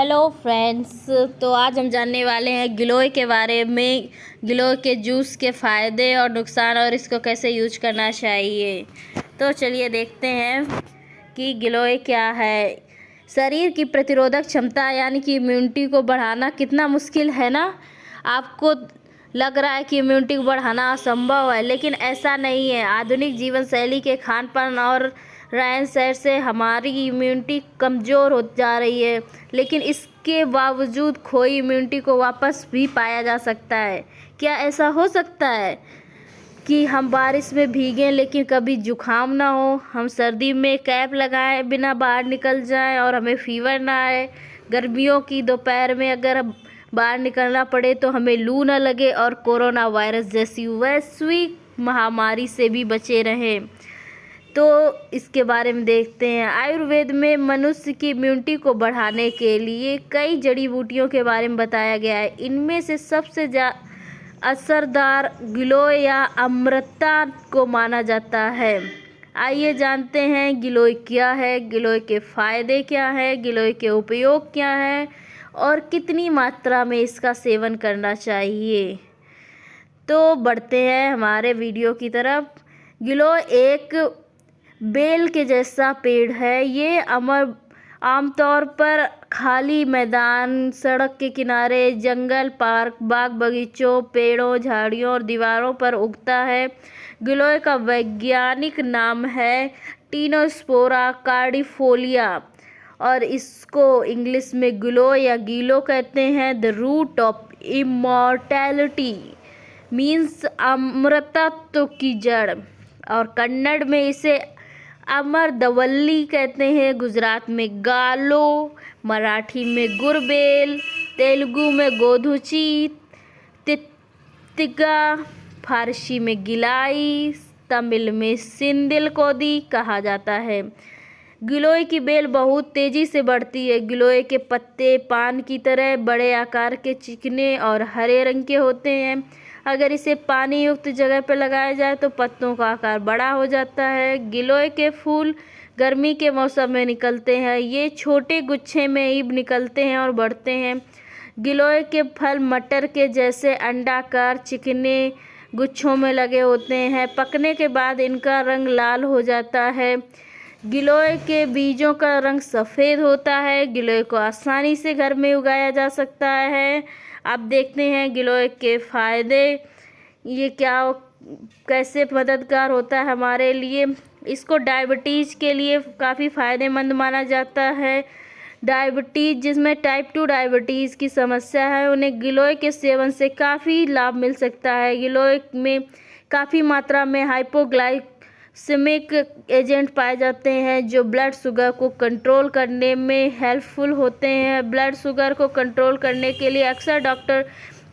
Hello friends. तो आज हम जानने वाले हैं गिलोय के बारे में, गिलोय के जूस के फ़ायदे और नुकसान और इसको कैसे यूज करना चाहिए। तो चलिए देखते हैं कि गिलोय क्या है। शरीर की प्रतिरोधक क्षमता यानी कि इम्यूनिटी को बढ़ाना कितना मुश्किल है ना। आपको लग रहा है कि इम्यूनिटी को बढ़ाना असंभव है, लेकिन ऐसा नहीं है। आधुनिक जीवन शैली के खान पान और रहन सहन से हमारी इम्यूनिटी कमज़ोर हो जा रही है, लेकिन इसके बावजूद खोई इम्यूनिटी को वापस भी पाया जा सकता है। क्या ऐसा हो सकता है कि हम बारिश में भीगें लेकिन कभी जुकाम ना हो, हम सर्दी में कैप लगाए बिना बाहर निकल जाएं और हमें फीवर ना आए, गर्मियों की दोपहर में अगर बाहर निकलना पड़े तो हमें लू ना लगे और कोरोना वायरस जैसी वैश्विक महामारी से भी बचे रहें। तो इसके बारे में देखते हैं। आयुर्वेद में मनुष्य की इम्यूनिटी को बढ़ाने के लिए कई जड़ी बूटियों के बारे में बताया गया है। इनमें से सबसे असरदार गिलोय या अमृता को माना जाता है। आइए जानते हैं गिलोय क्या है, गिलोय के फ़ायदे क्या है, गिलोय के उपयोग क्या है और कितनी मात्रा में इसका सेवन करना चाहिए। तो बढ़ते हैं हमारे वीडियो की तरफ। गिलोय एक बेल के जैसा पेड़ है। ये आमतौर पर खाली मैदान, सड़क के किनारे, जंगल, पार्क, बाग बगीचों, पेड़ों, झाड़ियों और दीवारों पर उगता है। गिलोय का वैज्ञानिक नाम है टिनोस्पोरा कार्डिफोलिया और इसको इंग्लिश में गिलोय या गीलो कहते हैं। The root of immortality means अमृतत्व की जड़, और कन्नड़ में इसे अमरदवल्ली कहते हैं, गुजरात में गालो, मराठी में गुरबेल, तेलुगु में गोधुची, तित्तिगा, फारसी में गिलाई, तमिल में सिंदिल कोदी कहा जाता है। गिलोय की बेल बहुत तेज़ी से बढ़ती है। गिलोय के पत्ते पान की तरह बड़े आकार के, चिकने और हरे रंग के होते हैं। अगर इसे पानी युक्त जगह पर लगाया जाए तो पत्तों का आकार बड़ा हो जाता है। गिलोय के फूल गर्मी के मौसम में निकलते हैं। ये छोटे गुच्छे में ही निकलते हैं और बढ़ते हैं। गिलोय के फल मटर के जैसे अंडाकार चिकने गुच्छों में लगे होते हैं। पकने के बाद इनका रंग लाल हो जाता है। गिलोय के बीजों का रंग सफ़ेद होता है। गिलोय को आसानी से घर में उगाया जा सकता है। अब देखते हैं गिलोय के फ़ायदे, ये क्या कैसे मददगार होता है हमारे लिए। इसको डायबिटीज़ के लिए काफ़ी फ़ायदेमंद माना जाता है। डायबिटीज़ जिसमें टाइप 2 डायबिटीज़ की समस्या है, उन्हें गिलोय के सेवन से काफ़ी लाभ मिल सकता है। गिलोय में काफ़ी मात्रा में हाइपोग्लाइसेमिक एजेंट पाए जाते हैं जो ब्लड शुगर को कंट्रोल करने में हेल्पफुल होते हैं। ब्लड शुगर को कंट्रोल करने के लिए अक्सर डॉक्टर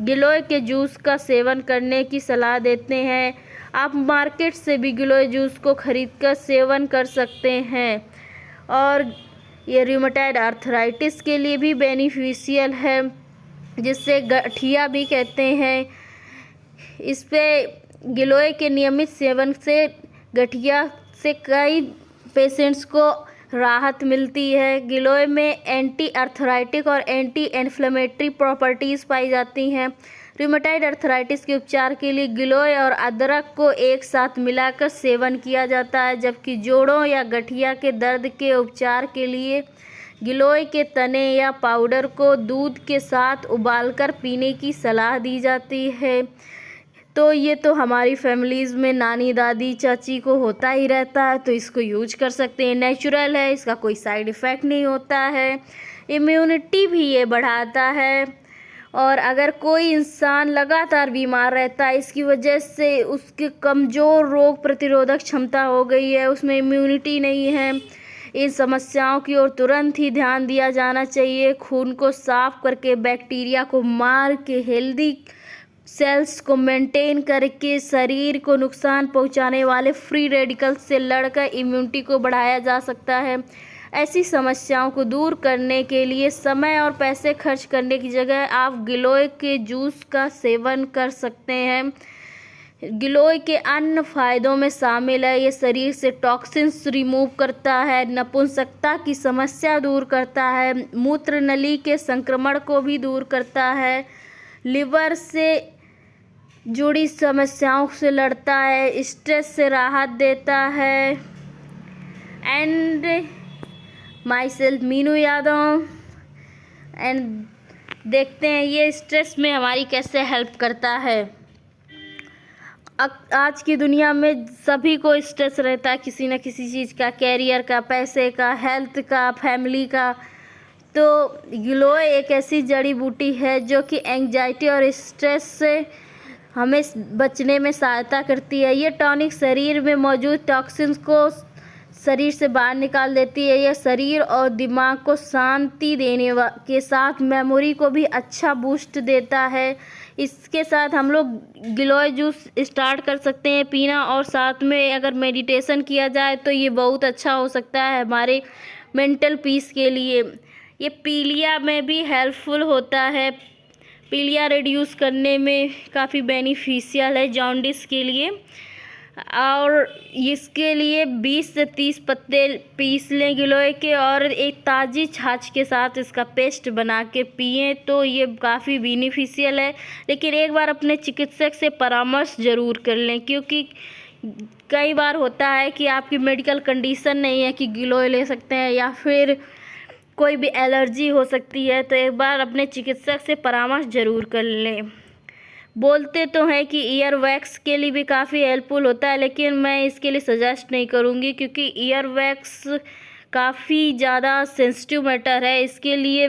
गिलोय के जूस का सेवन करने की सलाह देते हैं। आप मार्केट से भी गिलोय जूस को खरीदकर सेवन कर सकते हैं और ये रूमेटॉइड आर्थराइटिस के लिए भी बेनिफिशियल है, जिससे गठिया भी कहते हैं। इस पे गिलोय के नियमित सेवन से गठिया से कई पेशेंट्स को राहत मिलती है। गिलोय में एंटी आर्थराइटिक और एंटी इन्फ्लेमेटरी प्रॉपर्टीज़ पाई जाती हैं। रूमेटॉइड आर्थराइटिस के उपचार के लिए गिलोय और अदरक को एक साथ मिलाकर सेवन किया जाता है, जबकि जोड़ों या गठिया के दर्द के उपचार के लिए गिलोय के तने या पाउडर को दूध के साथ उबालकर पीने की सलाह दी जाती है। तो ये तो हमारी फैमिलीज़ में नानी दादी चाची को होता ही रहता है, तो इसको यूज कर सकते हैं। नेचुरल है, इसका कोई साइड इफ़ेक्ट नहीं होता है। इम्यूनिटी भी ये बढ़ाता है। और अगर कोई इंसान लगातार बीमार रहता है, इसकी वजह से उसके कमज़ोर रोग प्रतिरोधक क्षमता हो गई है, उसमें इम्यूनिटी नहीं है, इन समस्याओं की ओर तुरंत ही ध्यान दिया जाना चाहिए। खून को साफ करके, बैक्टीरिया को मार के, हेल्दी सेल्स को मेंटेन करके शरीर को नुकसान पहुंचाने वाले फ्री रेडिकल्स से लड़कर इम्यूनिटी को बढ़ाया जा सकता है। ऐसी समस्याओं को दूर करने के लिए समय और पैसे खर्च करने की जगह आप गिलोय के जूस का सेवन कर सकते हैं। गिलोय के अन्य फायदों में शामिल है ये शरीर से टॉक्सिन्स रिमूव करता है, नपुंसकता की समस्या दूर करता है, मूत्र नली के संक्रमण को भी दूर करता है, लिवर से जुड़ी समस्याओं से लड़ता है, स्ट्रेस से राहत देता है। And my self Meenu Yadav. And देखते हैं ये स्ट्रेस में हमारी कैसे हेल्प करता है। आज की दुनिया में सभी को स्ट्रेस रहता है किसी न किसी चीज़ का, कैरियर का, पैसे का, हेल्थ का, फैमिली का। तो गिलोय एक ऐसी जड़ी बूटी है जो कि एंजाइटी और स्ट्रेस से हमें बचने में सहायता करती है। ये टॉनिक शरीर में मौजूद टॉक्सिन्स को शरीर से बाहर निकाल देती है। यह शरीर और दिमाग को शांति देने के साथ मेमोरी को भी अच्छा बूस्ट देता है। इसके साथ हम लोग गिलोय जूस स्टार्ट कर सकते हैं पीना, और साथ में अगर मेडिटेशन किया जाए तो ये बहुत अच्छा हो सकता है हमारे मेंटल पीस के लिए। ये पीलिया में भी हेल्पफुल होता है, पीलिया रिड्यूस करने में काफ़ी बेनिफिशियल है जॉन्डिस के लिए। और इसके लिए 20 से 30 पत्ते पीस लें गिलोय के और एक ताज़ी छाछ के साथ इसका पेस्ट बना के पिएँ तो ये काफ़ी बेनिफिशियल है। लेकिन एक बार अपने चिकित्सक से परामर्श ज़रूर कर लें, क्योंकि कई बार होता है कि आपकी मेडिकल कंडीशन नहीं है कि गिलोय ले सकते हैं, या फिर कोई भी एलर्जी हो सकती है। तो एक बार अपने चिकित्सक से परामर्श ज़रूर कर लें। बोलते तो हैं कि ईयर वैक्स के लिए भी काफ़ी हेल्पफुल होता है, लेकिन मैं इसके लिए सजेस्ट नहीं करूँगी, क्योंकि ईयर वैक्स काफ़ी ज़्यादा सेंसिटिव मैटर है। इसके लिए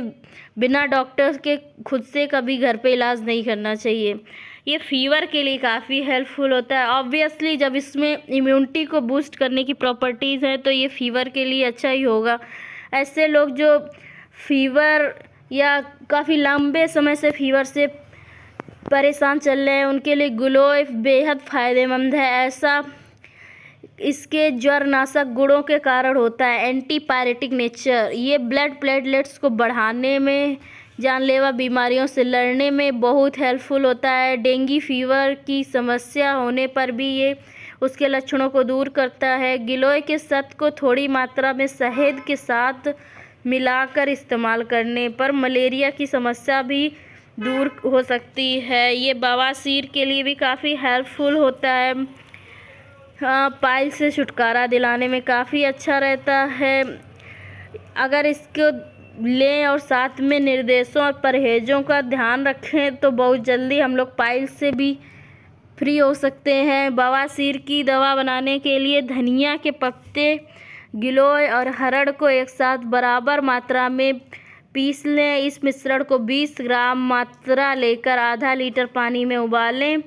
बिना डॉक्टर के खुद से कभी घर पे इलाज नहीं करना चाहिए। ये फीवर के लिए काफ़ी हेल्पफुल होता है। ऑब्वियसली जब इसमें इम्यूनिटी को बूस्ट करने की प्रॉपर्टीज़ हैं तो ये फीवर के लिए अच्छा ही होगा। ऐसे लोग जो फीवर या काफ़ी लंबे समय से फीवर से परेशान चल रहे हैं उनके लिए गिलोय बेहद फ़ायदेमंद है। ऐसा इसके ज्वरनाशक गुणों के कारण होता है, एंटीपायरेटिक नेचर। ये ब्लड प्लेटलेट्स को बढ़ाने में, जानलेवा बीमारियों से लड़ने में बहुत हेल्पफुल होता है। डेंगू फीवर की समस्या होने पर भी ये उसके लक्षणों को दूर करता है। गिलोय के शहद को थोड़ी मात्रा में शहद के साथ मिलाकर इस्तेमाल करने पर मलेरिया की समस्या भी दूर हो सकती है। ये बवासीर के लिए भी काफ़ी हेल्पफुल होता है। पाइल से छुटकारा दिलाने में काफ़ी अच्छा रहता है। अगर इसको लें और साथ में निर्देशों और परहेज़ों का ध्यान रखें तो बहुत जल्दी हम लोग पाइल से भी फ्री हो सकते हैं। बवासीर की दवा बनाने के लिए धनिया के पत्ते, गिलोय और हरड़ को एक साथ बराबर मात्रा में पीस लें। इस मिश्रण को 20 ग्राम मात्रा लेकर आधा लीटर पानी में उबालें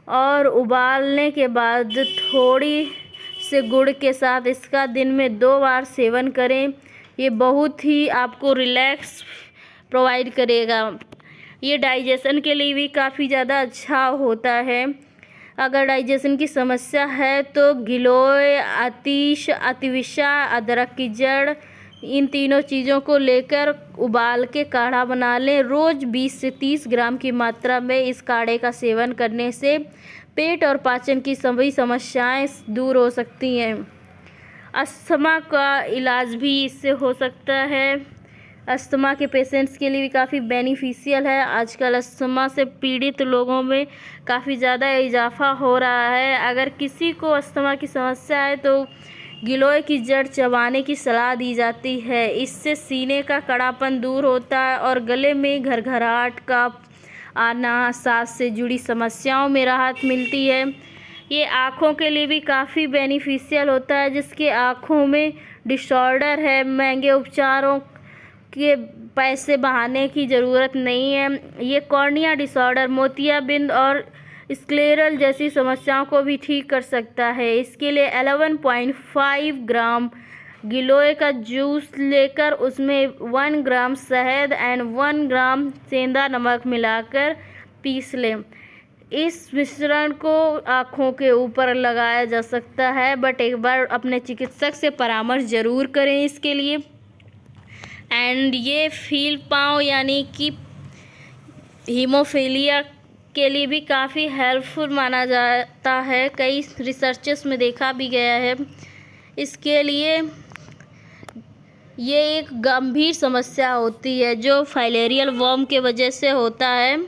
और उबालने के बाद थोड़ी से गुड़ के साथ इसका दिन में 2 बार सेवन करें। ये बहुत ही आपको रिलैक्स प्रोवाइड करेगा। ये डाइजेशन के लिए भी काफ़ी ज़्यादा अच्छा होता है। अगर डाइजेशन की समस्या है तो गिलोय, आतिश, अतिविशा, अदरक की जड़, इन तीनों चीज़ों को लेकर उबाल के काढ़ा बना लें। रोज़ 20 से 30 ग्राम की मात्रा में इस काढ़े का सेवन करने से पेट और पाचन की सभी समस्याएं दूर हो सकती हैं। अस्थमा का इलाज भी इससे हो सकता है। अस्थमा के पेशेंट्स के लिए भी काफ़ी बेनिफिशियल है। आजकल अस्थमा से पीड़ित लोगों में काफ़ी ज़्यादा इजाफा हो रहा है। अगर किसी को अस्थमा की समस्या है तो गिलोय की जड़ चबाने की सलाह दी जाती है। इससे सीने का कड़ापन दूर होता है और गले में घरघराहट का आना, सांस से जुड़ी समस्याओं में राहत मिलती है। ये आँखों के लिए भी काफ़ी बेनिफिशियल होता है। जिसके आँखों में डिसऑर्डर है, महंगे उपचारों के पैसे बहाने की ज़रूरत नहीं है। ये कॉर्निया डिसऑर्डर, मोतियाबिंद और स्क्लेरल जैसी समस्याओं को भी ठीक कर सकता है। इसके लिए 11.5 ग्राम गिलोय का जूस लेकर उसमें 1 ग्राम शहद एंड 1 ग्राम सेंधा नमक मिलाकर पीस लें। इस मिश्रण को आँखों के ऊपर लगाया जा सकता है, बट एक बार अपने चिकित्सक से परामर्श ज़रूर करें इसके लिए। एंड ये फील पाँव यानी कि हीमोफीलिया के लिए भी काफ़ी हेल्पफुल माना जाता है, कई रिसर्चेस में देखा भी गया है। इसके लिए ये एक गंभीर समस्या होती है जो फाइलेरियल वर्म के वजह से होता है।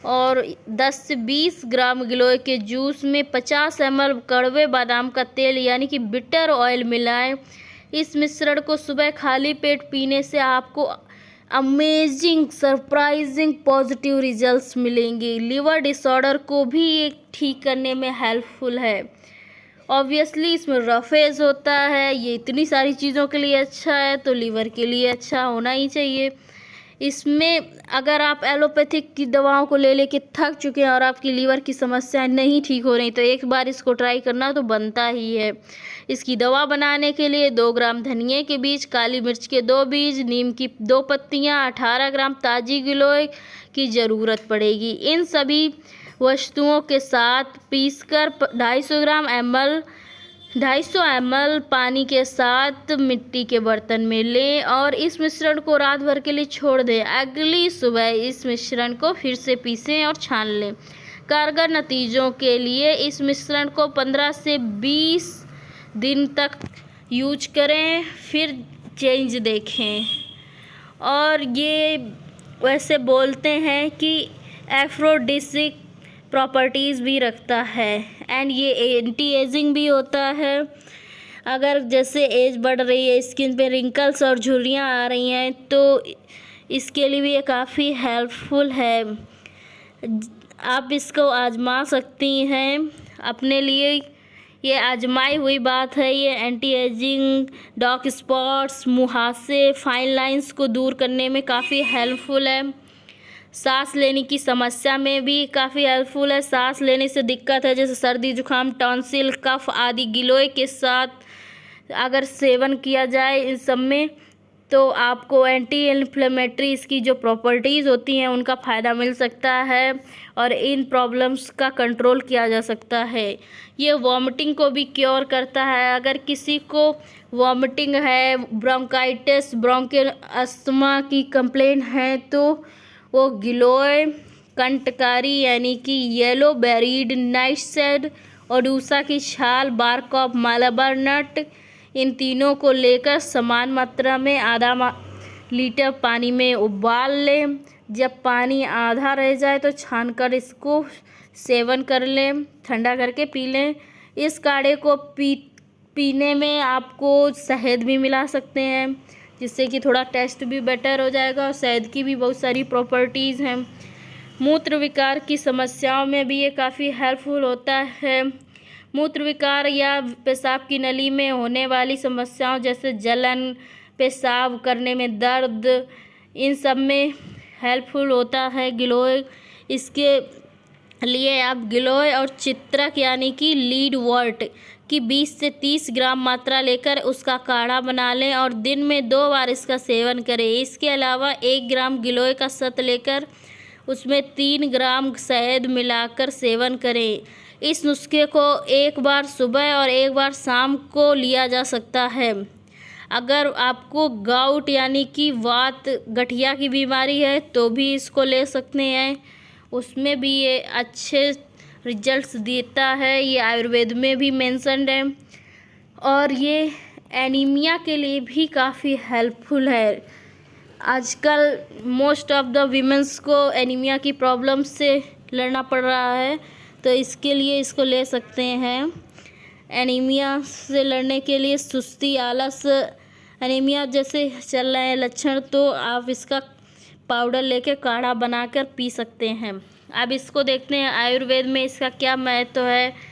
और 10 से 20 ग्राम गिलोय के जूस में 50 ml कड़वे बादाम का तेल यानी कि बिटर ऑयल मिलाएं। इस मिश्रण को सुबह खाली पेट पीने से आपको अमेजिंग सरप्राइजिंग पॉजिटिव रिजल्ट्स मिलेंगे। लिवर डिसऑर्डर को भी ये ठीक करने में हेल्पफुल है। ऑब्वियसली इसमें रफेज होता है, ये इतनी सारी चीज़ों के लिए अच्छा है तो लीवर के लिए अच्छा होना ही चाहिए। इसमें अगर आप एलोपैथिक की दवाओं को ले लेके थक चुके हैं और आपकी लीवर की समस्या नहीं ठीक हो रही तो एक बार इसको ट्राई करना तो बनता ही है। इसकी दवा बनाने के लिए 2 ग्राम धनिए के बीज, काली मिर्च के 2 बीज, नीम की 2 पत्तियाँ, 18 ग्राम ताजी गिलोय की ज़रूरत पड़ेगी। इन सभी वस्तुओं के साथ पीसकर 250 ml पानी के साथ मिट्टी के बर्तन में लें और इस मिश्रण को रात भर के लिए छोड़ दें। अगली सुबह इस मिश्रण को फिर से पीसें और छान लें। कारगर नतीजों के लिए इस मिश्रण को 15 से 20 दिन तक यूज करें, फिर चेंज देखें। और ये वैसे बोलते हैं कि एफ्रोडिसिक प्रॉपर्टीज़ भी रखता है एंड ये एंटी एजिंग भी होता है। अगर जैसे एज बढ़ रही है, स्किन पे रिंकल्स और झुर्रियाँ आ रही हैं तो इसके लिए भी ये काफ़ी हेल्पफुल है। आप इसको आजमा सकती हैं अपने लिए, ये आजमाई हुई बात है। ये एंटी एजिंग, डार्क स्पॉट्स, मुहासे, फाइन लाइंस को दूर करने में काफ़ी हेल्पफुल है। सांस लेने की समस्या में भी काफ़ी हेल्पफुल है। सांस लेने से दिक्कत है जैसे सर्दी, जुकाम, टॉन्सिल, कफ आदि गिलोय के साथ अगर सेवन किया जाए इन सब में तो आपको एंटी इन्फ्लेमेटरी इसकी जो प्रॉपर्टीज़ होती हैं उनका फ़ायदा मिल सकता है और इन प्रॉब्लम्स का कंट्रोल किया जा सकता है। ये वॉमिटिंग को भी क्योर करता है। अगर किसी को वॉमिटिंग है, ब्रोंकाइटिस, ब्रोंकियल अस्थमा की कंप्लेंट है तो वो गिलोय, कंटकारी यानी कि येलो बेरीड नाइटशेड, ओडुसा की छाल, बार्क ऑफ मालाबार नट, इन तीनों को लेकर समान मात्रा में आधा लीटर पानी में उबाल लें। जब पानी आधा रह जाए तो छानकर इसको सेवन कर लें, ठंडा करके पी लें। इस काढ़े को पीने में आपको शहद भी मिला सकते हैं जिससे कि थोड़ा टेस्ट भी बेटर हो जाएगा और शहद की भी बहुत सारी प्रॉपर्टीज़ हैं। मूत्र विकार की समस्याओं में भी ये काफ़ी हेल्पफुल होता है। मूत्र विकार या पेशाब की नली में होने वाली समस्याओं जैसे जलन, पेशाब करने में दर्द, इन सब में हेल्पफुल होता है गिलोय। इसके लिए आप गिलोय और चित्रक यानी कि लीडवर्ट की 20 से 30 ग्राम मात्रा लेकर उसका काढ़ा बना लें और दिन में 2 बार इसका सेवन करें। इसके अलावा 1 ग्राम गिलोय का सत लेकर उसमें 3 ग्राम शहद मिलाकर सेवन करें। इस नुस्खे को एक बार सुबह और एक बार शाम को लिया जा सकता है। अगर आपको गाउट यानी कि वात, गठिया की बीमारी है तो भी इसको ले सकते हैं, उसमें भी ये अच्छे रिजल्ट्स देता है। ये आयुर्वेद में भी मेंशन्ड है और ये एनीमिया के लिए भी काफ़ी हेल्पफुल है। आजकल मोस्ट ऑफ द वीमेंस को एनीमिया की प्रॉब्लम से लड़ना पड़ रहा है तो इसके लिए इसको ले सकते हैं। एनीमिया से लड़ने के लिए सुस्ती, आलस, एनीमिया जैसे चल रहे हैं लक्षण तो आप इसका पाउडर लेके काढ़ा बनाकर पी सकते हैं। अब इसको देखते हैं आयुर्वेद में इसका क्या महत्व है।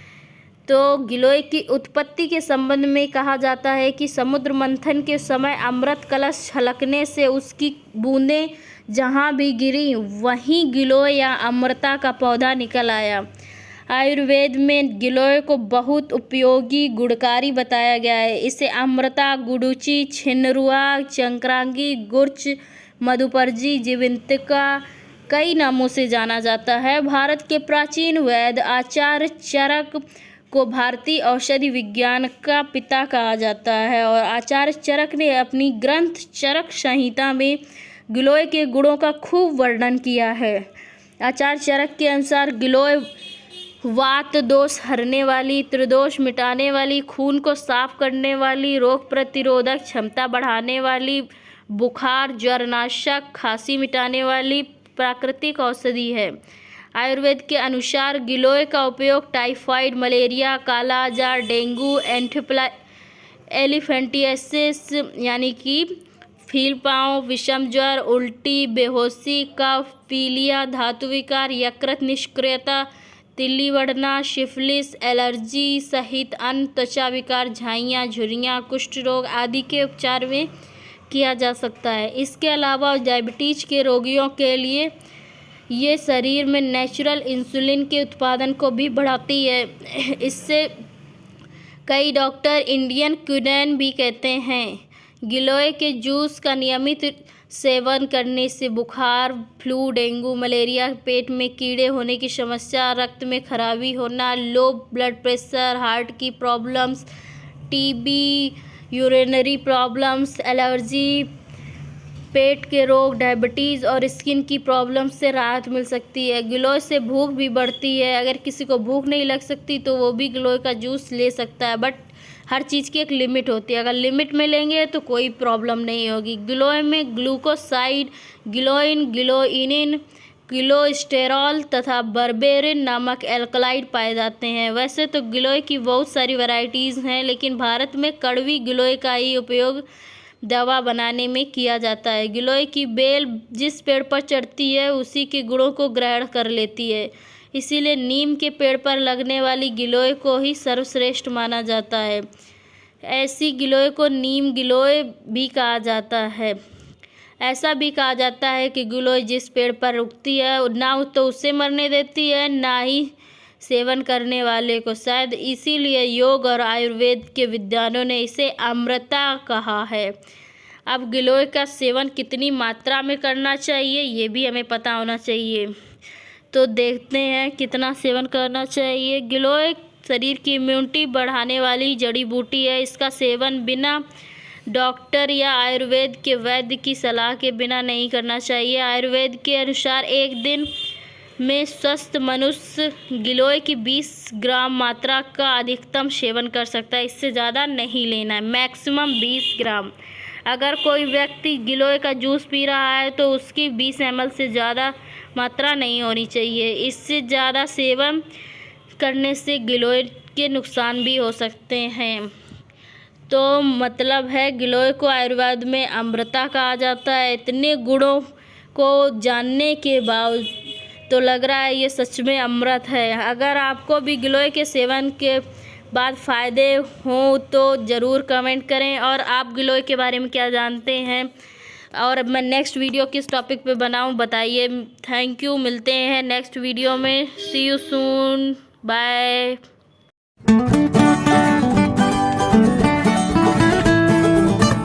तो गिलोय की उत्पत्ति के संबंध में कहा जाता है कि समुद्र मंथन के समय अमृत कलश छलकने से उसकी बूंदें जहाँ भी गिरी वहीं गिलोय या अमृता का पौधा निकल आया। आयुर्वेद में गिलोय को बहुत उपयोगी गुणकारी बताया गया है। इसे अमृता, गुडुचि, छिन्नरुआ, चंक्रांगी, गुर्च, मधुपर्जी, जीवंतिका कई नामों से जाना जाता है। भारत के प्राचीन वैद्य आचार्य चरक को भारतीय औषधि विज्ञान का पिता कहा जाता है और आचार्य चरक ने अपनी ग्रंथ चरक संहिता में गिलोय के गुणों का खूब वर्णन किया है। आचार्य चरक के अनुसार गिलोय वात दोष हरने वाली, त्रिदोष मिटाने वाली, खून को साफ करने वाली, रोग प्रतिरोधक क्षमता बढ़ाने वाली, बुखार, ज्वरनाशक, खांसी मिटाने वाली प्राकृतिक औषधि है। आयुर्वेद के अनुसार गिलोय का उपयोग टाइफाइड, मलेरिया, काला आजार, डेंगू, एलिफेंटियासिस यानी कि फीलपाँव, विषम ज्वर, उल्टी, बेहोशी, कफ, पीलिया, धातु विकार, यकृत निष्क्रियता, तिल्ली बढ़ना, सिफिलिस, एलर्जी सहित अन्य त्वचा विकार, झाइयाँ, झुर्रियाँ, कुष्ठ रोग आदि के उपचार में किया जा सकता है। इसके अलावा डायबिटीज के रोगियों के लिए ये शरीर में नेचुरल इंसुलिन के उत्पादन को भी बढ़ाती है। इससे कई डॉक्टर इंडियन क्विनोन भी कहते हैं। गिलोय के जूस का नियमित सेवन करने से बुखार, फ्लू, डेंगू, मलेरिया, पेट में कीड़े होने की समस्या, रक्त में खराबी होना, लो ब्लड प्रेशर, हार्ट की problems, TB, urinary problems, allergy, पेट के रोग, डायबिटीज़ और स्किन की प्रॉब्लम से राहत मिल सकती है। गिलोय से भूख भी बढ़ती है। अगर किसी को भूख नहीं लग सकती तो वो भी गिलोय का जूस ले सकता है, बट हर चीज़ की एक लिमिट होती है। अगर लिमिट में लेंगे तो कोई प्रॉब्लम नहीं होगी। गिलोय में ग्लूकोसाइड, गिलोइन, गिलोइनिन, गिलोस्टेरॉल तथा बर्बेरिन नामक एल्कलाइड पाए जाते हैं। वैसे तो गिलोय की बहुत सारी वैरायटीज़ हैं, लेकिन भारत में कड़वी गिलोय का ही उपयोग दवा बनाने में किया जाता है। गिलोय की बेल जिस पेड़ पर चढ़ती है उसी के गुणों को ग्रहण कर लेती है, इसीलिए नीम के पेड़ पर लगने वाली गिलोय को ही सर्वश्रेष्ठ माना जाता है। ऐसी गिलोय को नीम गिलोय भी कहा जाता है। ऐसा भी कहा जाता है कि गिलोय जिस पेड़ पर उगती है ना तो उसे मरने देती है, ना ही सेवन करने वाले को। शायद इसीलिए योग और आयुर्वेद के विद्वानों ने इसे अमृता कहा है। अब गिलोय का सेवन कितनी मात्रा में करना चाहिए ये भी हमें पता होना चाहिए। तो देखते हैं कितना सेवन करना चाहिए। गिलोय शरीर की इम्यूनिटी बढ़ाने वाली जड़ी बूटी है। इसका सेवन बिना डॉक्टर या आयुर्वेद के वैद्य की सलाह के बिना नहीं करना चाहिए। आयुर्वेद के अनुसार एक दिन में स्वस्थ मनुष्य गिलोय की 20 ग्राम मात्रा का अधिकतम सेवन कर सकता है। इससे ज़्यादा नहीं लेना है, मैक्सिमम 20 ग्राम। अगर कोई व्यक्ति गिलोय का जूस पी रहा है तो उसकी 20 ml से ज़्यादा मात्रा नहीं होनी चाहिए। इससे ज़्यादा सेवन करने से गिलोय के नुकसान भी हो सकते हैं। तो मतलब है गिलोय को आयुर्वेद में अमृता कहा जाता है। इतने गुणों को जानने के बाद तो लग रहा है ये सच में अमृत है। अगर आपको भी गिलोय के सेवन के बाद फ़ायदे हों तो ज़रूर कमेंट करें, और आप गिलोय के बारे में क्या जानते हैं और मैं नेक्स्ट वीडियो किस टॉपिक पे बनाऊं बताइए। थैंक यू, मिलते हैं नेक्स्ट वीडियो में। सी यू सून, बाय।